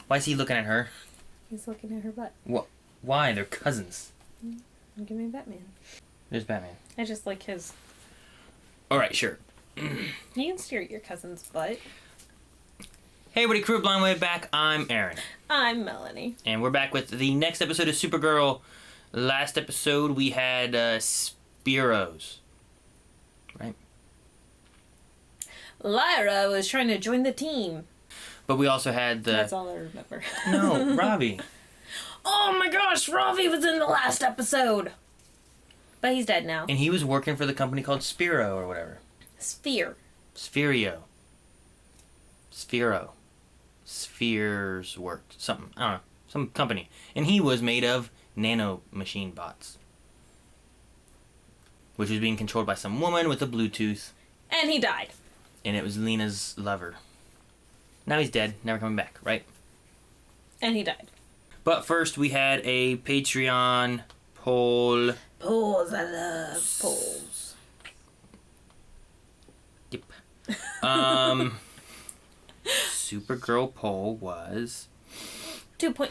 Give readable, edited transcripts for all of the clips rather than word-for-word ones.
Why is he looking at her? He's looking at her butt. What? Why? They're cousins. Give me Batman. There's Batman. I just like his... Alright, sure. You can stare at your cousin's butt. Hey everybody, crew of Blind Way back. I'm Aaron. I'm Melanie. And we're back with the next episode of Supergirl. Last episode we had Spiros. Right? Lyra was trying to join the team. But we also had the... That's all I remember. No, Robbie. Oh my gosh, Robbie was in the last episode. But he's dead now. And he was working for the company called Spiro or whatever. Sphere. Spherio. Spheres worked. Something. I don't know. Some company. And he was made of nano machine bots. Which was being controlled by some woman with a Bluetooth. And he died. And it was Lena's lover. Now he's dead. Never coming back, right? And he died. But first we had a Patreon poll. Polls, I love polls. Yep. Supergirl poll was... 2.0.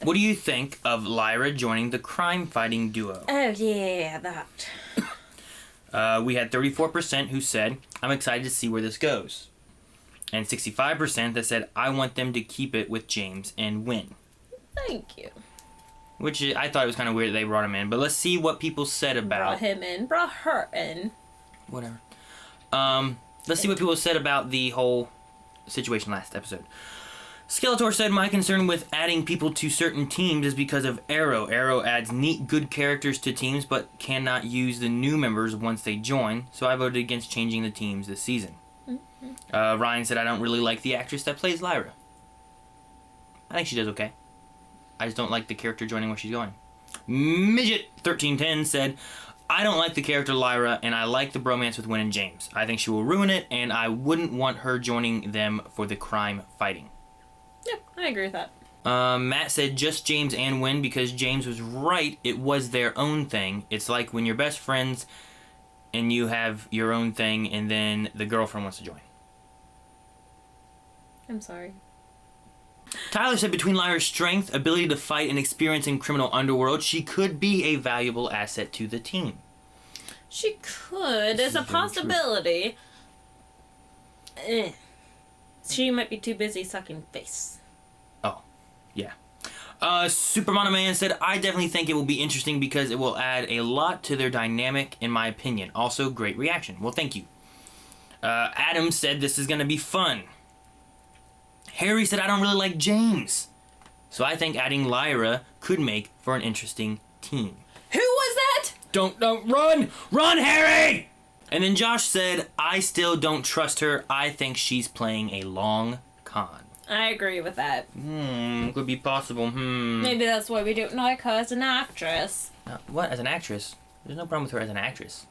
What do you think of Lyra joining the crime-fighting duo? Oh, yeah, that. We had 34% who said, I'm excited to see where this goes. And 65% that said, I want them to keep it with James and win. Thank you. Which I thought it was kind of weird that they brought him in. But let's see what people said about... Brought him in. Brought her in. Whatever. Let's see what people said about the whole situation last episode. Skeletor said, my concern with adding people to certain teams is because of Arrow. Arrow adds neat, good characters to teams, but cannot use the new members once they join, so I voted against changing the teams this season. Mm-hmm. Ryan said, I don't really like the actress that plays Lyra. I think she does okay. I just don't like the character joining where she's going. Midget1310 said, I don't like the character Lyra, and I like the bromance with Wynn and James. I think she will ruin it, and I wouldn't want her joining them for the crime fighting. Yep, I agree with that. Matt said just James and Wynn because James was right. It was their own thing. It's like when you're best friends and you have your own thing and then the girlfriend wants to join. I'm sorry. Tyler said between Lyra's strength, ability to fight, and experience in criminal underworld, she could be a valuable asset to the team. She could. It's a possibility. She might be too busy sucking face. Oh, yeah. Superman Man said, I definitely think it will be interesting because it will add a lot to their dynamic, in my opinion. Also, great reaction. Well, thank you. Adam said this is going to be fun. Harry said, I don't really like James. So I think adding Lyra could make for an interesting team. Who was that? Don't, run! Run, Harry! And then Josh said, I still don't trust her. I think she's playing a long con. I agree with that. Could be possible. Maybe that's why we don't like her as an actress. What? As an actress? There's no problem with her as an actress.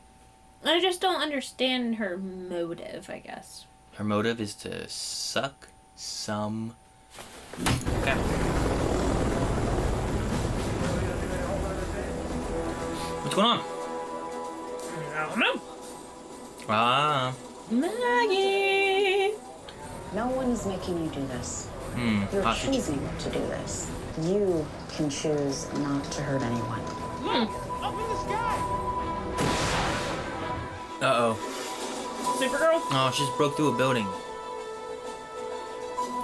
I just don't understand her motive, I guess. Her motive is to suck some... Okay. What's going on? I don't know. Maggie! No one is making you do this. You're hostage. choosing to do this. You can choose not to hurt anyone. Up in the sky! Uh-oh. Supergirl? Oh, she just broke through a building.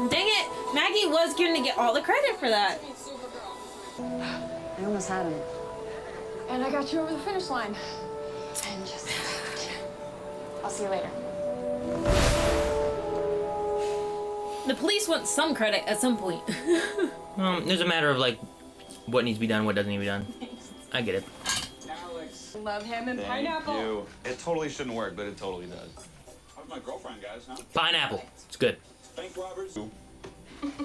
Dang it! Maggie was going to get all the credit for that. I almost had him. And I got you over the finish line. And just... I'll see you later. The police want some credit at some point. There's a matter of, like, what needs to be done, what doesn't need to be done. I get it. Alex. Love ham and Thank pineapple. you. It totally shouldn't work, but it totally does. How's my girlfriend, guys, huh? Pineapple. It's good. Thank Roberts. And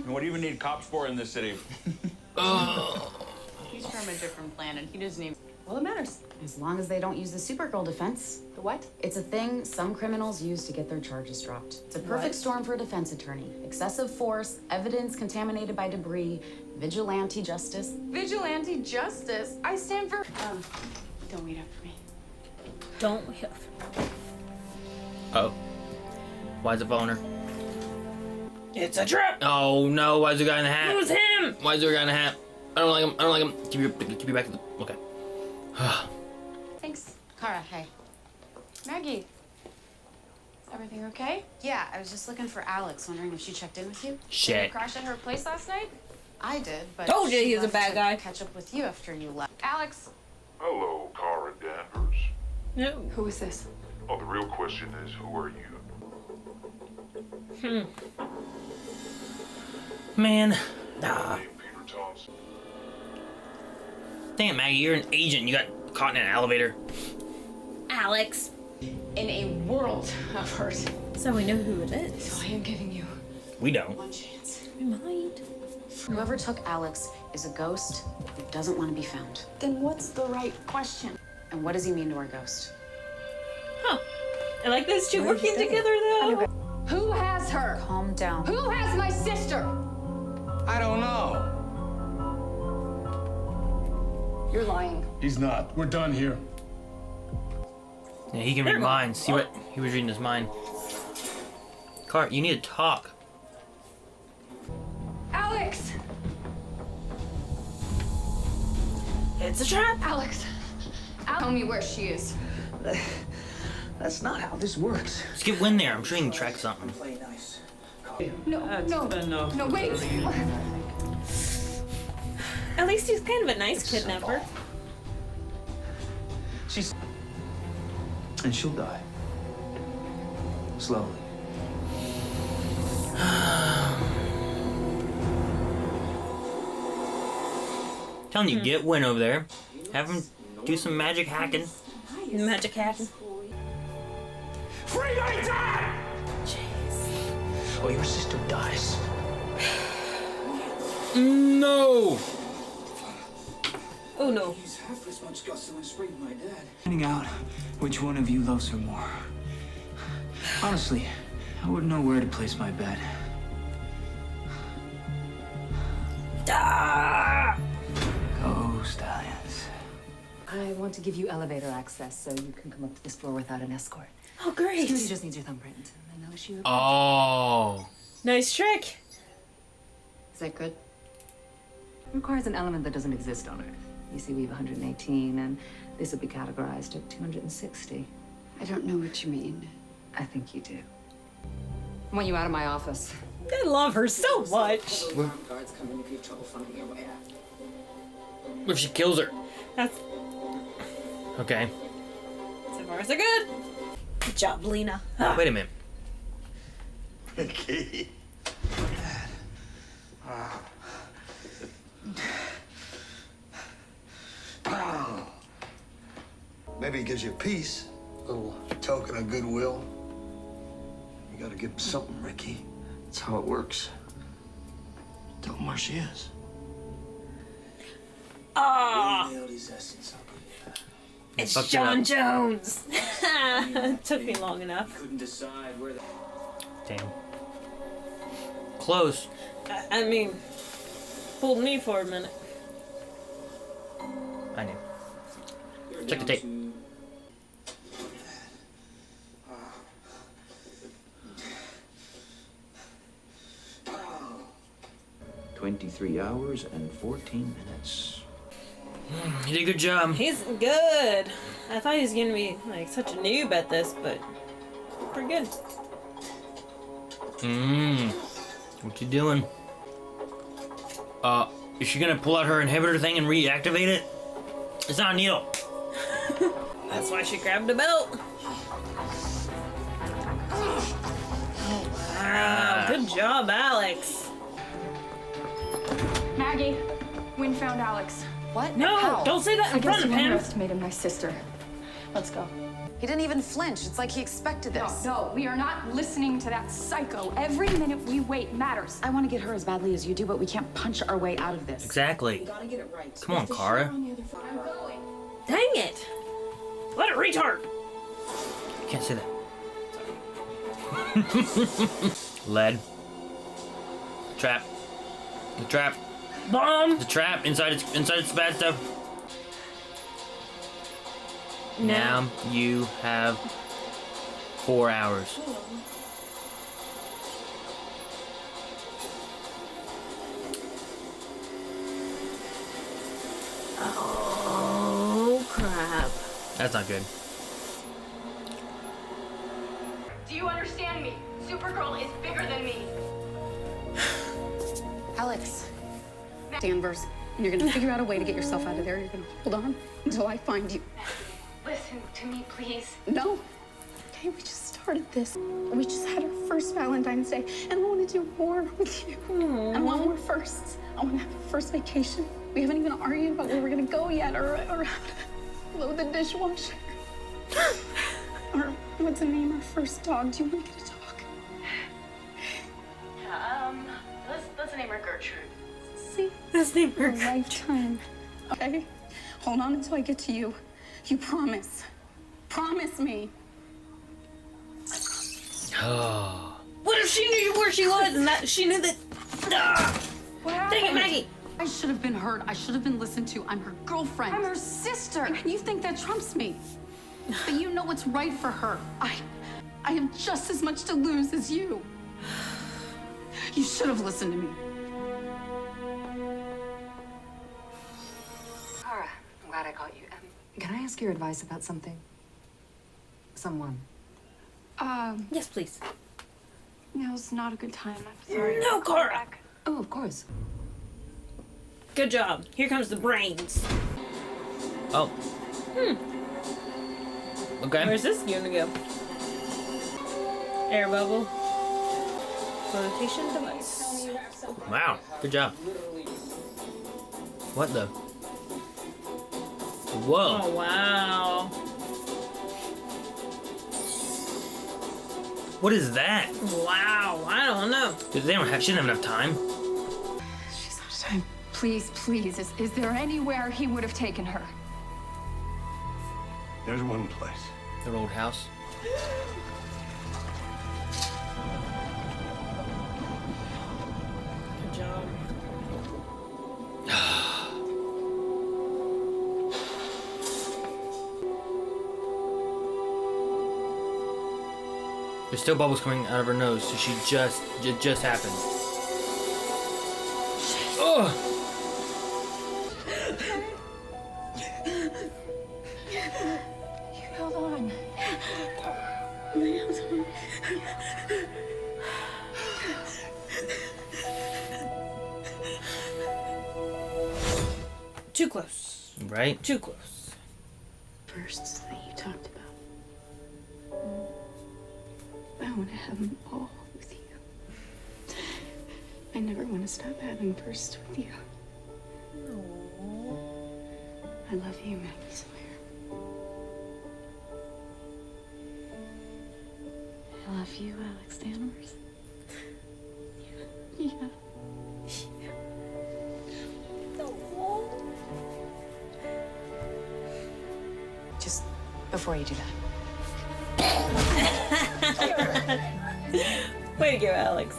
what do you even need cops for in this city? He's from a different planet. He doesn't even... Well, it matters. As long as they don't use the Supergirl defense. The what? It's a thing some criminals use to get their charges dropped. It's a perfect storm for a defense attorney. Excessive force, evidence contaminated by debris, vigilante justice. Vigilante justice. I stand for... don't wait up for me. Don't huff. Oh. Why is it following her? It's a trap. Oh no! Why is there a guy in the hat? It was him. Why is there a guy in the hat? I don't like him. I don't like him. Keep you back. Okay. Thanks. Kara, hey. Maggie. Is everything okay? Yeah, I was just looking for Alex, wondering if she checked in with you. Did you Shit. crash at her place last night? I did, but Told you she he was a left bad to guy. catch up with you after you left. Alex. Hello, Kara Danvers. No. Who is this? Oh, the real question is, who are you? Man. Name Peter Thompson. Damn, Maggie, you're an agent. You got caught in an elevator. Alex. In a world of hurt. So we know who it is. So I am giving you We don't. one chance. We might. Whoever took Alex is a ghost who doesn't want to be found. Then what's the right question? And what does he mean to our ghost? Huh. I like those two working together though. Who has her? Calm down. Who has my sister? I don't know. You're lying. He's not. We're done here. Yeah, he can read minds. See what he was reading his mind. Cart, you need to talk. Alex! It's a trap. Alex. Tell me where she is. That's not how this works. Let's get Win there. I'm sure he can track something. Play nice. No, no. No, wait. At least he's kind of a nice kidnapper. She's... And she'll die. Slowly. Telling you, get Win over there. Have him do some magic hacking. Magic hacking. Free my dad! Or your sister dies. No! Oh no. He's half as much gusto and spring my dad. Finding out which one of you loves her more. Honestly, I wouldn't know where to place my bet. Ah! Go, stallions. I want to give you elevator access so you can come up to this floor without an escort. Oh great. Security just needs your thumbprint. And then I'll issue a Oh. Nice trick. Is that good? It requires an element that doesn't exist on Earth. You see, we have 118, and this would be categorized at 260. I don't know what you mean. I think you do. I want you out of my office. I love her so much. Guards come in if you have trouble finding your way out. What if she kills her? That's Okay. so far so good. Good job, Lena. Wait a minute. Okay. Maybe it gives you peace, a little token of goodwill. You gotta give him something, Ricky. That's how it works. Tell him where she is. Ah, Nailed his essence up. it's Fucked it John up. Jones. Took me long enough. Couldn't decide where the... Damn. Close. I mean, fooled me for a minute. I knew. Check the tape. 23 hours and 14 minutes. You did a good job. He's good. I thought he was gonna be like such a noob at this, but pretty good. What you doing? Is she gonna pull out her inhibitor thing and reactivate it? It's not a needle. That's why she grabbed a belt. Wow, good job, Alex. Maggie, Wynn found Alex. What? No, How? don't say that I in guess front of you him. underestimated my sister. Let's go. He didn't even flinch. It's like he expected this. No, we are not listening to that psycho. Every minute we wait matters. I want to get her as badly as you do, but we can't punch our way out of this. Exactly. Gotta get it right. Come on, Kara. Dang it. What a retard. You can't say that. Lead. Trap. The trap. Bomb. The trap inside its bad stuff. Now you have 4 hours. Oh, crap. That's not good. Do you understand me? Supergirl is bigger than me. Alex, Danvers, and you're gonna figure out a way to get yourself out of there. You're gonna hold on until I find you. Listen to me, please. No. Okay, we just started this. We just had our first Valentine's Day, and I want to do more with you. I want more firsts. I want to have a first vacation. We haven't even argued about where we're gonna go yet, or how to load the dishwasher. Or what's the name of our first dog? Do you want to get a dog? Let's name her Gertrude. See? Let's name her A lifetime. Okay? Hold on until I get to you. You promise. Promise me. Oh. What if she knew where she was and that she knew that? Dang it, Maggie! I should have been heard. I should have been listened to. I'm her girlfriend. I'm her sister. And you think that trumps me. But you know what's right for her. I have just as much to lose as you. You should have listened to me. Kara, I'm glad I caught you. Can I ask your advice about something? Someone. Yes, please. Now's not a good time. I'm sorry. No, Kara! Oh, of course. Good job. Here comes the brains. Oh. Okay. Where's this gonna go? Air bubble. Flotation device. Wow. Good job. What the? Whoa. Oh, wow. What is that? Wow. I don't know. Dude, she doesn't have enough time. She's out of time. Please, please. Is there anywhere he would have taken her? There's one place. Their old house. Good job. There's still bubbles coming out of her nose, so it just happened. Ugh! You held on. Too close. Right? Too close. Firsts that you talked about. I want to have them all with you. I never want to stop having firsts with you. I love you, Maggie Sawyer. I love you, Alex Danvers. Yeah. Just before you do that. Way to go, Alex.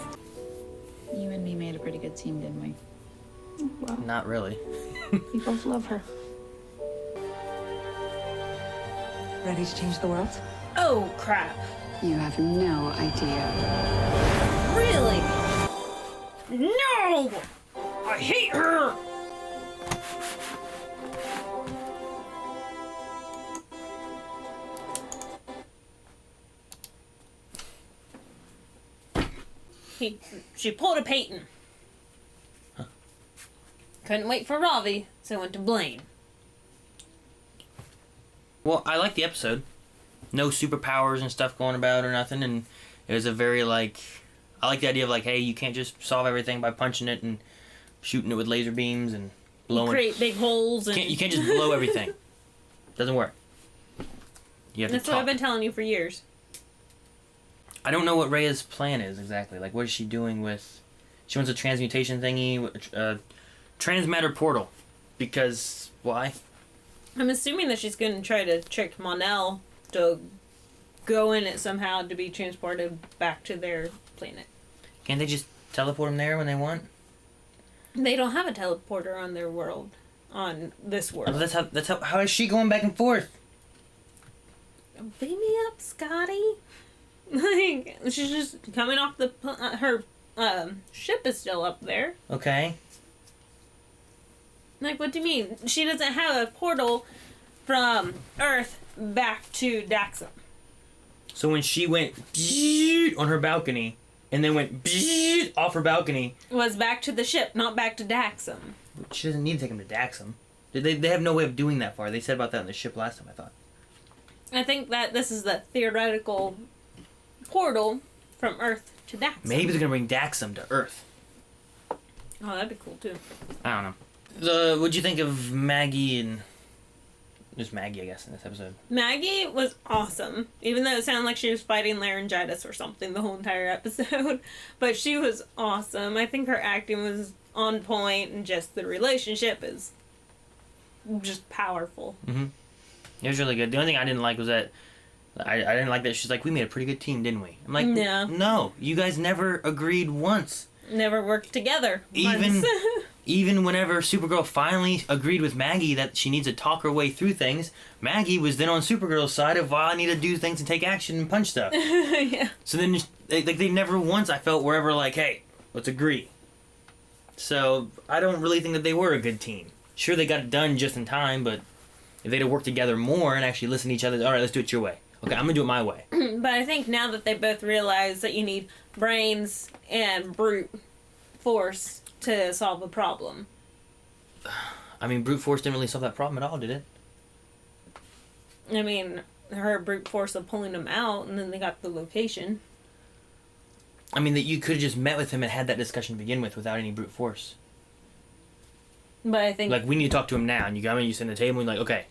You and me made a pretty good team, didn't we? Well, Not really. we both love her. Ready to change the world? Oh, crap. You have no idea. Really? No! I hate her! She pulled a Peyton. Couldn't wait for Ravi, so went to Blaine. Well, I like the episode. No superpowers and stuff going about or nothing, and it was a very, like... I like the idea of, like, hey, you can't just solve everything by punching it and shooting it with laser beams and blowing... Create big holes and... You can't just blow everything. Doesn't work. You have That's to what talk. I've been telling you for years. I don't know what Rhea's plan is exactly. Like, what is she doing with... She wants a transmutation thingy, transmatter portal. Because, why? I'm assuming that she's going to try to trick Monel to go in it somehow to be transported back to their planet. Can't they just teleport them there when they want? They don't have a teleporter on their world. On this world. Oh, how is she going back and forth? Beam me up, Scotty. Like, she's just coming off the... her ship is still up there. Okay. Like, what do you mean? She doesn't have a portal from Earth back to Daxam. So when she went on her balcony, and then went off her balcony... It was back to the ship, not back to Daxam. She doesn't need to take him to Daxam. They have no way of doing that far. They said about that on the ship last time, I thought. I think that this is the theoretical portal from Earth to Daxam. Maybe they're going to bring Daxam to Earth. Oh, that'd be cool, too. I don't know. What'd you think of Maggie and... Just Maggie, I guess, in this episode. Maggie was awesome, even though it sounded like she was fighting laryngitis or something the whole entire episode. But she was awesome. I think her acting was on point, and just the relationship is just powerful. Mm-hmm. It was really good. The only thing I didn't like was that I didn't like that she's like, we made a pretty good team, didn't we? I'm like, yeah. No, you guys never agreed once. Never worked together. Even whenever Supergirl finally agreed with Maggie that she needs to talk her way through things, Maggie was then on Supergirl's side of, well, I need to do things and take action and punch stuff. Yeah. So then, they never once, I felt, were ever like, hey, let's agree. So, I don't really think that they were a good team. Sure, they got it done just in time, but if they'd have worked together more and actually listened to each other, all right, let's do it your way. Okay, I'm going to do it my way. But I think now that they both realize that you need brains and brute force to solve a problem. I mean, brute force didn't really solve that problem at all, did it? I mean, her brute force of pulling him out, and then they got the location. I mean, that you could have just met with him and had that discussion to begin with without any brute force. But I think... Like, we need to talk to him now, and you got me, you sit at the table, and you're like, okay,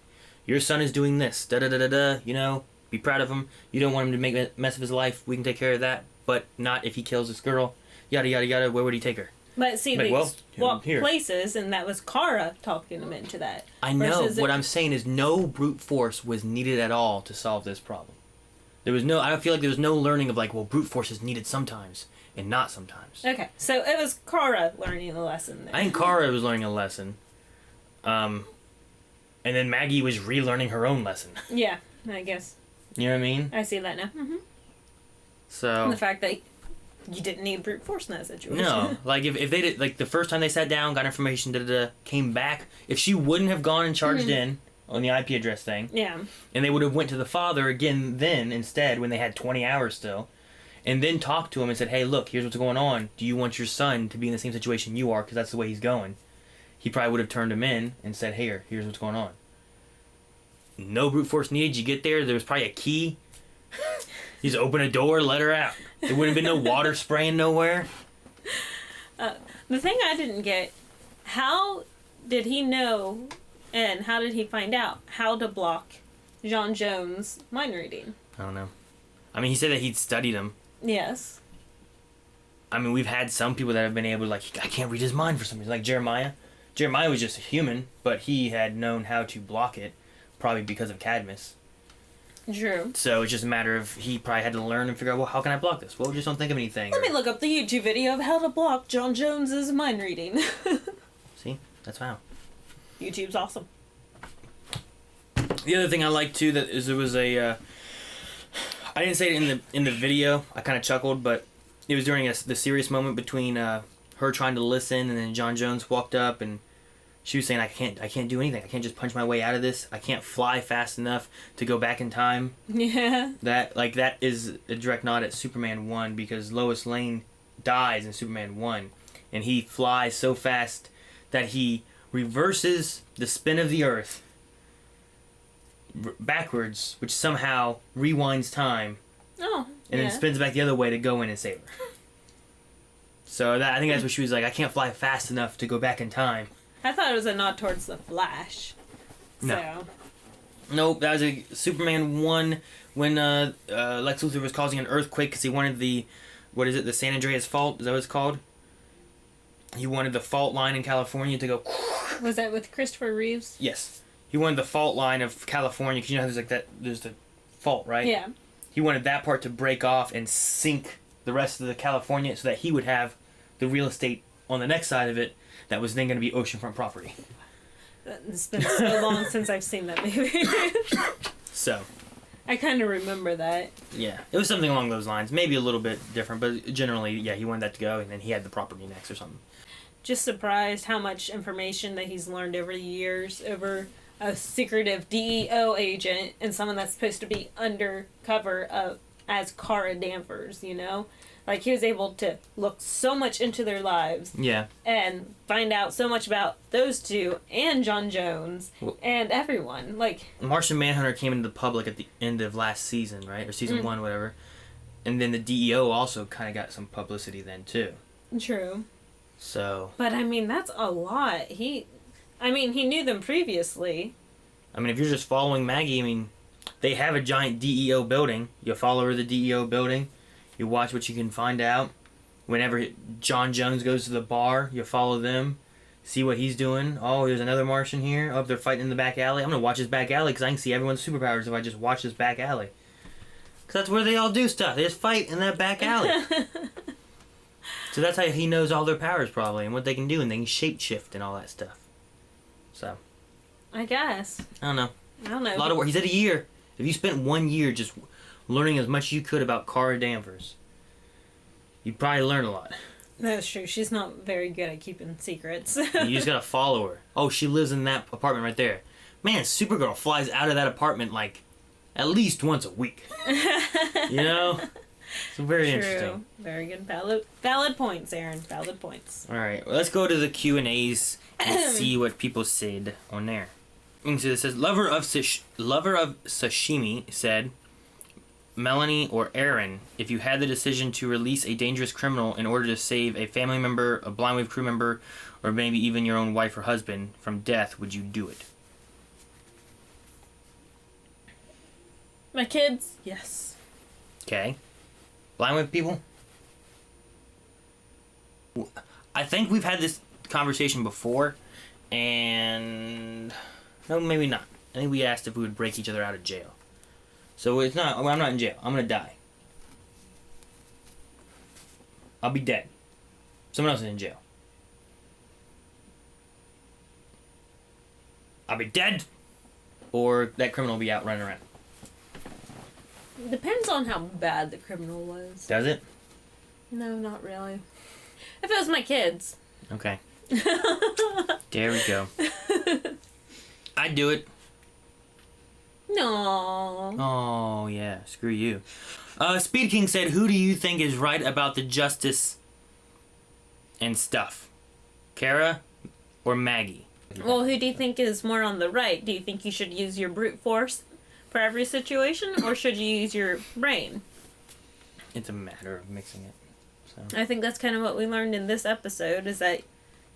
your son is doing this, da-da-da-da-da, you know, be proud of him. You don't want him to make a mess of his life, we can take care of that, but not if he kills this girl, yada, yada, yada, where would he take her? But see, like, they swapped here. places, and that was Kara talking him into that. I know. What I'm saying is no brute force was needed at all to solve this problem. There was no... I feel like there was no learning of, like, well, brute force is needed sometimes and not sometimes. Okay, so it was Kara learning the lesson there. I think Kara was learning a lesson. And then Maggie was relearning her own lesson. Yeah, I guess. You know what I mean? I see that now. Mm-hmm. So... And the fact that you didn't need brute force in that situation. No, like if they did, like the first time they sat down, got information, came back. If she wouldn't have gone and charged in on the IP address thing, yeah, and they would have went to the father again then instead when they had 20 hours still, and then talked to him and said, hey, look, here's what's going on. Do you want your son to be in the same situation you are? Because that's the way he's going. He probably would have turned him in and said, hey, here's what's going on. No brute force needed. You get there was probably a key. You just open a door, let her out. There wouldn't have been no water spraying nowhere. The thing I didn't get, how did he know and how did he find out how to block John Jones' mind reading? I don't know. I mean, he said that he'd studied him. Yes. I mean, we've had some people that have been able to, like, I can't read his mind for some reason. Like Jeremiah. Jeremiah was just a human, but he had known how to block it, probably because of Cadmus. True. So it's just a matter of he probably had to learn and figure out, well, how can I block this? Well, just don't think of anything. Let me look up the YouTube video of how to block John Jones's mind reading. See? That's how. YouTube's awesome. The other thing I liked too that is there was a I didn't say it in the video. I kind of chuckled, but it was during the serious moment between her trying to listen and then John Jones walked up and she was saying, I can't do anything. I can't just punch my way out of this. I can't fly fast enough to go back in time. Yeah. That is a direct nod at Superman 1 because Lois Lane dies in Superman 1 and he flies so fast that he reverses the spin of the Earth backwards, which somehow rewinds time. Oh, and then spins back the other way to go in and save her. So I think that's what she was like, I can't fly fast enough to go back in time. I thought it was a nod towards the Flash. No. So. Nope, that was a Superman 1 when Lex Luthor was causing an earthquake because he wanted the San Andreas Fault? Is that what it's called? He wanted the fault line in California to go... Was that with Christopher Reeves? Yes. He wanted the fault line of California because you know there's the fault, right? Yeah. He wanted that part to break off and sink the rest of the California so that he would have the real estate on the next side of it that was then going to be oceanfront property. It's been so long since I've seen that movie. So. I kind of remember that. Yeah. It was something along those lines. Maybe a little bit different, but generally, yeah, he wanted that to go, and then he had the property next or something. just surprised how much information that he's learned over the years over a secretive DEO agent and someone that's supposed to be undercover as Kara Danvers, you know? Like, he was able to look so much into their lives. Yeah. And find out so much about those two and John Jones and everyone. Like, Martian Manhunter came into the public at the end of last season, right? Or season 1, whatever. And then the DEO also kind of got some publicity then, too. true. So. But, I mean, that's a lot. He knew them previously. I mean, if you're just following Maggie, I mean, they have a giant DEO building. You follow her to the DEO building. You watch what you can find out. Whenever John Jones goes to the bar, you follow them. See what he's doing. Oh, there's another Martian here. Oh, they're fighting in the back alley. I'm going to watch this back alley because I can see everyone's superpowers if I just watch this back alley. Because that's where they all do stuff. They just fight in that back alley. So that's how he knows all their powers probably and what they can do. And they can shapeshift and all that stuff. So. I guess. I don't know. A A lot of work. He said a year. If you spent 1 year just learning as much as you could about Kara Danvers, you'd probably learn a lot. That's true. She's not very good at keeping secrets. You just gotta follow her. Oh, she lives in that apartment right there. Man, Supergirl flies out of that apartment like at least once a week. You know? It's very interesting. Very good. Valid points, Aaron. Valid points. Alright, well, let's go to the Q&As and see what people said on there. So this says, Lover of Sashimi said, Melanie or Aaron, if you had the decision to release a dangerous criminal in order to save a family member, a Blind Wave crew member, or maybe even your own wife or husband from death, would you do it? My kids? Yes. Okay. Blind Wave people? I think we've had this conversation before, and no, maybe not. I think we asked if we would break each other out of jail. So it's not, I'm not in jail. I'm gonna die. I'll be dead. Someone else is in jail. I'll be dead, or that criminal will be out running around. Depends on how bad the criminal was. Does it? No, not really. If it was my kids. Okay. There we go. I'd do it. No. Oh, yeah. Screw you. Speed King said, who do you think is right about the justice and stuff? Kara or Maggie? Well, who do you think is more on the right? Do you think you should use your brute force for every situation, or should you use your brain? It's a matter of mixing it. So. I think that's kind of what we learned in this episode, is that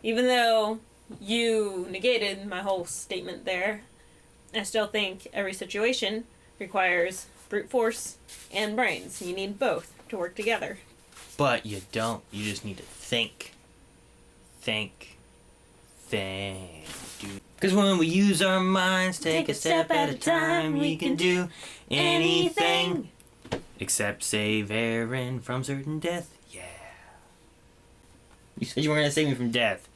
even though you negated my whole statement there, I still think every situation requires brute force and brains. You need both to work together. But you don't. You just need to think. Think. Because when we use our minds, take a step at a time, we can do anything. Except save Aaron from certain death. Yeah. You said you weren't going to save me from death.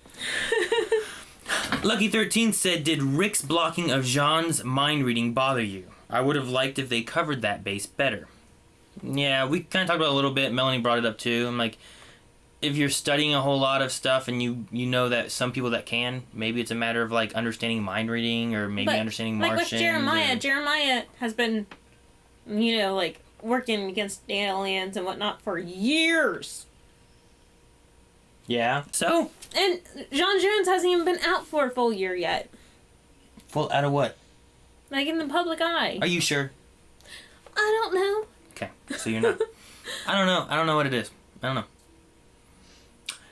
Lucky13 said, did Rick's blocking of Jean's mind reading bother you? I would have liked if they covered that base better. Yeah, we kind of talked about it a little bit. Melanie brought it up too. I'm like, if you're studying a whole lot of stuff and you know that some people that can, maybe it's a matter of like understanding mind reading or maybe understanding Martian. Like with Jeremiah. Jeremiah has been, like working against aliens and whatnot for years. Yeah. So? And John Jones hasn't even been out for a full year yet. Full out of what? Like in the public eye. Are you sure? I don't know. Okay, so you're not. I don't know. I don't know what it is. I don't know.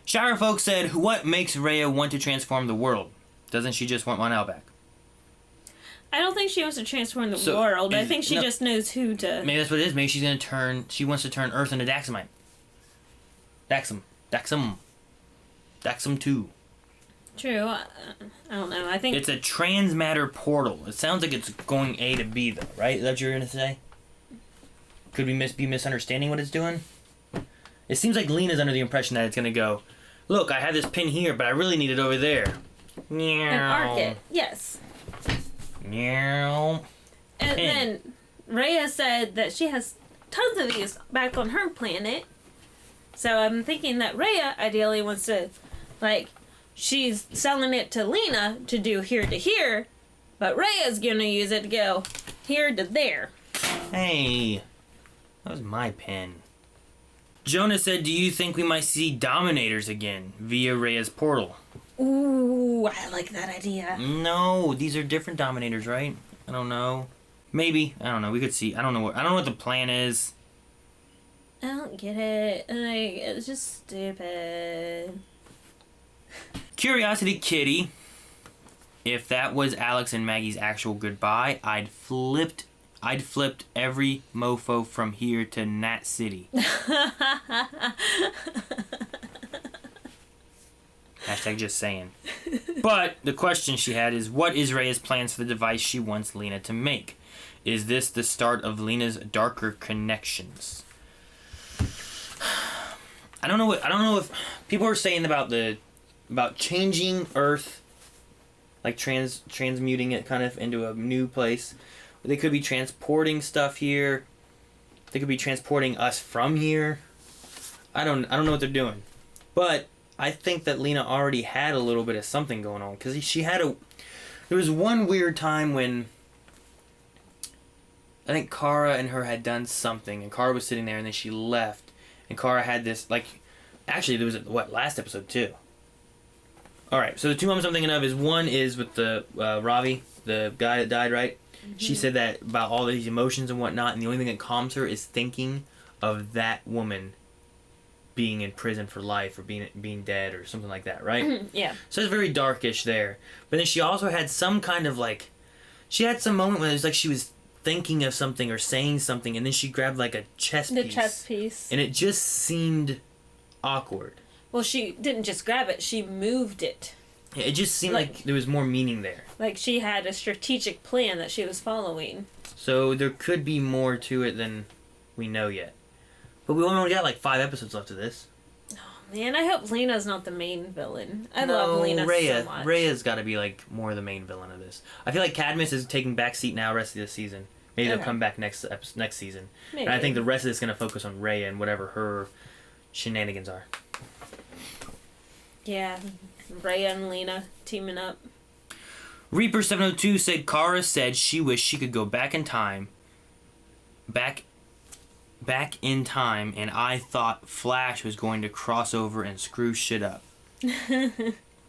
Shower Folk said, what makes Rhea want to transform the world? Doesn't she just want Mon-El back? I don't think she wants to transform the world. I think she just knows who to... Maybe that's what it is. Maybe she's going to turn... She wants to turn Earth into Daxamite. Daxam 2. True. I don't know. I think... It's a transmatter portal. It sounds like it's going A to B, though, right? Is that what you're going to say? Could we be misunderstanding what it's doing? It seems like Lena's under the impression that it's going to go, look, I have this pin here, but I really need it over there. And arc it. Yes. Meow. And then Rhea said that she has tons of these back on her planet. So I'm thinking that Rhea ideally wants to, she's selling it to Lena to do here to here, but Rhea's gonna use it to go here to there. Hey, that was my pen. Jonah said, do you think we might see Dominators again via Rhea's portal? Ooh, I like that idea. No, these are different Dominators, right? I don't know. Maybe. I don't know. We could see. I don't know what the plan is. I don't get it. Like, it's just stupid. Curiosity Kitty. If that was Alex and Maggie's actual goodbye, I'd flipped every mofo from here to Nat City. Hashtag just saying. But the question she had is, what is Rhea's plans for the device she wants Lena to make? Is this the start of Lena's darker connections? I don't know if people are saying about changing Earth, like transmuting it kind of into a new place. They could be transporting stuff here. They could be transporting us from here. I don't know what they're doing. But I think that Lena already had a little bit of something going on, because there was one weird time when I think Kara and her had done something, and Kara was sitting there, and then she left, and Kara had this, like, actually there was last episode too. All right, so the two moments I'm thinking of is, one is with the Ravi, the guy that died, right? Mm-hmm. She said that about all these emotions and whatnot, and the only thing that calms her is thinking of that woman being in prison for life, or being dead, or something like that, right? Yeah. So it's very darkish there. But then she also had some kind of she had some moment when it was like she was thinking of something or saying something, and then she grabbed like a chess piece. The chess piece. And it just seemed awkward. Well, she didn't just grab it, she moved it. Yeah, it just seemed like there was more meaning there. Like she had a strategic plan that she was following. So there could be more to it than we know yet. But we only got like 5 episodes left of this. Oh man, I hope Lena's not the main villain. I love Lena so much. Rhea's got to be like more the main villain of this. I feel like Cadmus is taking backseat now rest of the season. Maybe they'll come back next season. Maybe. And I think the rest of it's going to focus on Rhea and whatever her shenanigans are. Yeah, Rhea and Lena teaming up. Reaper702 said Kara said she wished she could go back in time, and I thought Flash was going to cross over and screw shit up.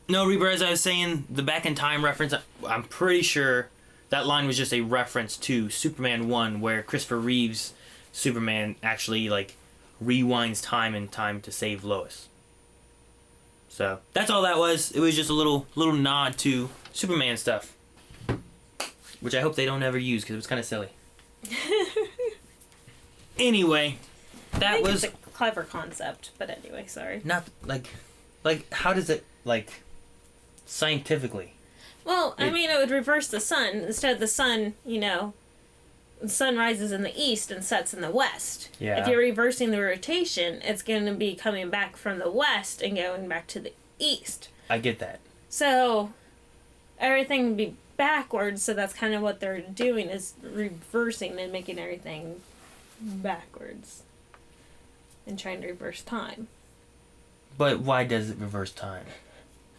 No, Reaper, as I was saying, the back in time reference, I'm pretty sure that line was just a reference to Superman 1, where Christopher Reeve's Superman actually rewinds time and time to save Lois. So that's all that was. It was just a little nod to Superman stuff, which I hope they don't ever use, because it was kind of silly. Anyway, that was it's a clever concept, but anyway, sorry. Not like how does it scientifically? Well, I mean, it would reverse the sun. Instead of the sun, the sun rises in the east and sets in the west. Yeah. If you're reversing the rotation, it's going to be coming back from the west and going back to the east. I get that. So everything would be backwards, so that's kind of what they're doing, is reversing and making everything backwards and trying to reverse time. But why does it reverse time?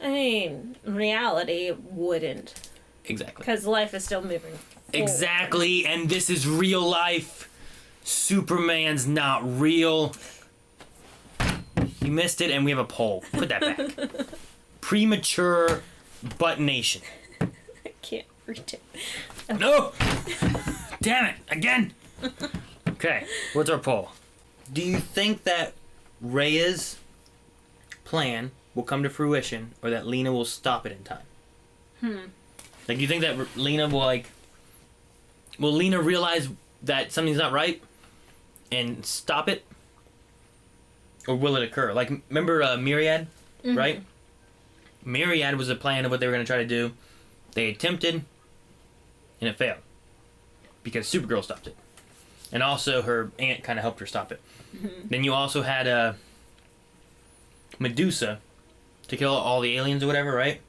I mean, reality wouldn't. Exactly. Because life is still moving forward. Exactly, and this is real life. Superman's not real. You missed it, and we have a poll. Put that back. Premature butt nation. I can't reach it. Okay. No! Damn it, again! Okay, what's our poll? Do you think that Rhea's plan will come to fruition, or that Lena will stop it in time? Do you think that Lena will Lena realize that something's not right and stop it? Or will it occur? Remember Myriad, right? Myriad was a plan of what they were going to try to do. They attempted, and it failed. Because Supergirl stopped it. And also her aunt kind of helped her stop it. Then you also had Medusa to kill all the aliens or whatever, right?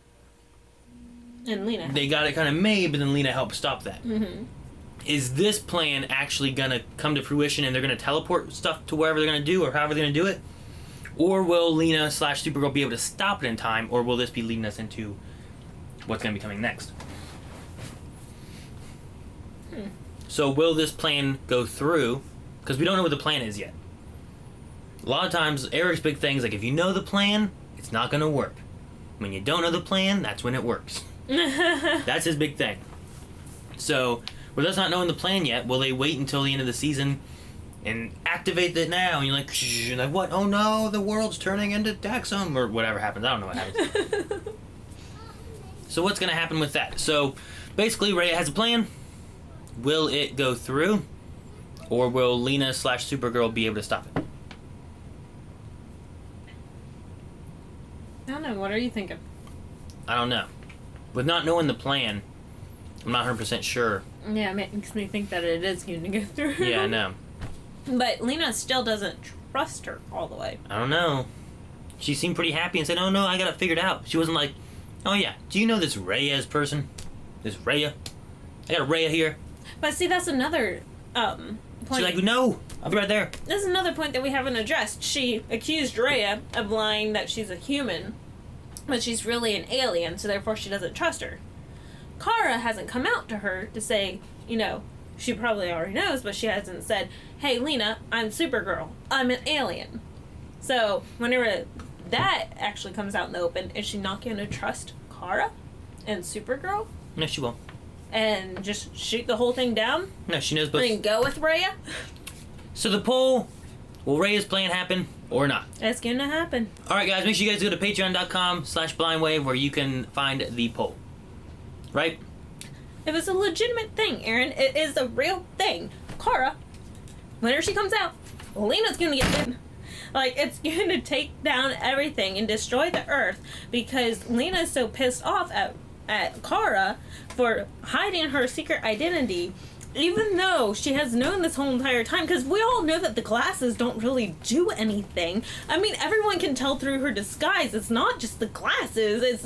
And Lena. They got it kind of made, but then Lena helped stop that. Is this plan actually going to come to fruition, and they're going to teleport stuff to wherever they're going to do, or however they're going to do it? Or will Lena / Supergirl be able to stop it in time, or will this be leading us into what's going to be coming next? So will this plan go through? Because we don't know what the plan is yet. A lot of times, Eric's big thing is like, if you know the plan, it's not going to work. When you don't know the plan, that's when it works. That's his big thing. So, with us not knowing the plan yet, will they wait until the end of the season and activate it now? And you're like, what? Oh no, the world's turning into Daxum, or whatever happens. I don't know what happens. So what's going to happen with that? So, basically, Rhea has a plan. Will it go through? Or will Lena / Supergirl be able to stop it? I don't know. What are you thinking? I don't know. With not knowing the plan, I'm not 100% sure. Yeah, it makes me think that it is going to go through. Yeah, I know. But Lena still doesn't trust her all the way. I don't know. She seemed pretty happy and said, oh no, I got it figured out. She wasn't like, oh yeah, do you know this Reyes person? This Rhea? I got a Rhea here. But see, that's another point. She's like, no, I'll be right there. This is another point that we haven't addressed. She accused Rhea of lying that she's a human, but she's really an alien, so therefore she doesn't trust her. Kara hasn't come out to her to say, you know, she probably already knows, but she hasn't said, hey, Lena, I'm Supergirl. I'm an alien. So, whenever that actually comes out in the open, is she not going to trust Kara and Supergirl? No, she won't. And just shoot the whole thing down? No, she knows both. And go with Rhea? So the poll, will Rhea's plan happen or not? It's going to happen. Alright guys, make sure you guys go to patreon.com/blindwave where you can find the poll. Right? It was a legitimate thing, Aaron. It is a real thing. Kara, whenever she comes out, Lena's gonna get in. Like, it's gonna take down everything and destroy the Earth because Lena's so pissed off at Kara for hiding her secret identity, even though she has known this whole entire time, because we all know that the glasses don't really do anything. I mean, everyone can tell through her disguise. It's not just the glasses. It's